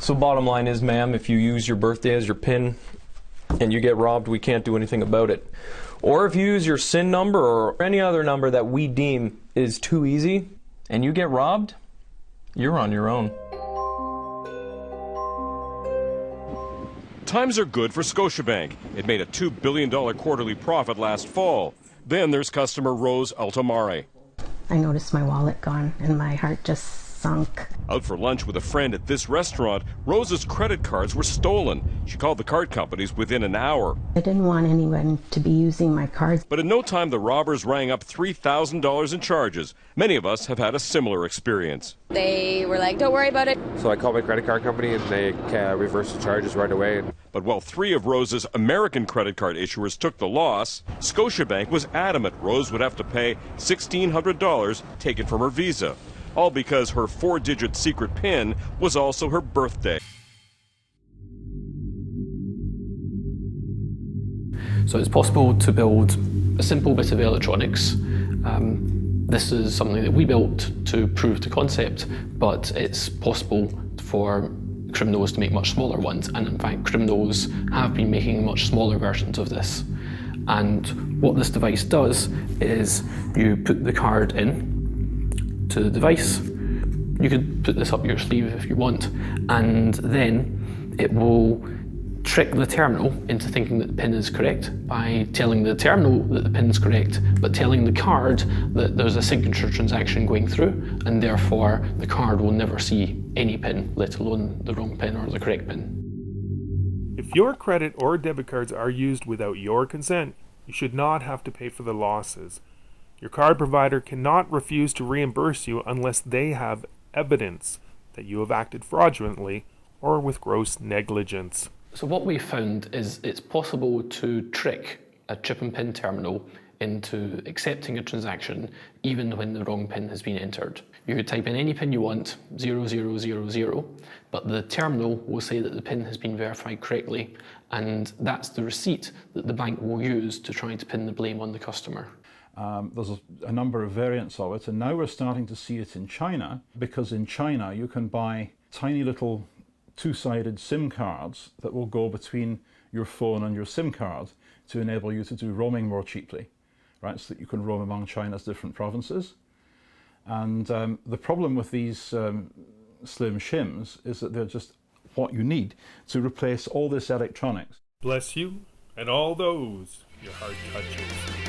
So bottom line is, ma'am, if you use your birthday as your PIN and you get robbed, we can't do anything about it. Or if you use your SIN number or any other number that we deem is too easy and you get robbed, you're on your own. Times are good for Scotiabank. It made a $2 billion quarterly profit last fall. Then there's customer Rose Altomare. I noticed my wallet gone and my heart just sunk. Out for lunch with a friend at this restaurant, Rose's credit cards were stolen. She called the card companies within an hour. I didn't want anyone to be using my cards. But in no time, the robbers rang up $3,000 in charges. Many of us have had a similar experience. They were like, don't worry about it. So I called my credit card company and they reversed the charges right away. But while 3 of Rose's American credit card issuers took the loss, Scotiabank was adamant Rose would have to pay $1,600 taken from her Visa. All because her 4-digit secret PIN was also her birthday. So it's possible to build a simple bit of electronics. This is something that we built to prove the concept, but it's possible for criminals to make much smaller ones, and in fact criminals have been making much smaller versions of this. And what this device does is you put the card in to the device. You could put this up your sleeve if you want, and then it will trick the terminal into thinking that the PIN is correct by telling the terminal that the PIN is correct, but telling the card that there's a signature transaction going through, and therefore the card will never see any PIN, let alone the wrong PIN or the correct PIN. If your credit or debit cards are used without your consent, you should not have to pay for the losses. Your card provider cannot refuse to reimburse you unless they have evidence that you have acted fraudulently or with gross negligence. So what we found is it's possible to trick a chip and PIN terminal into accepting a transaction even when the wrong PIN has been entered. You could type in any PIN you want, 0000, but the terminal will say that the PIN has been verified correctly, and that's the receipt that the bank will use to try to pin the blame on the customer. There's a number of variants of it, and now we're starting to see it in China, because in China you can buy tiny little two-sided SIM cards that will go between your phone and your SIM card to enable you to do roaming more cheaply, right? So that you can roam among China's different provinces. And the problem with these slim shims is that they're just what you need to replace all this electronics. Bless you and all those your heart touches.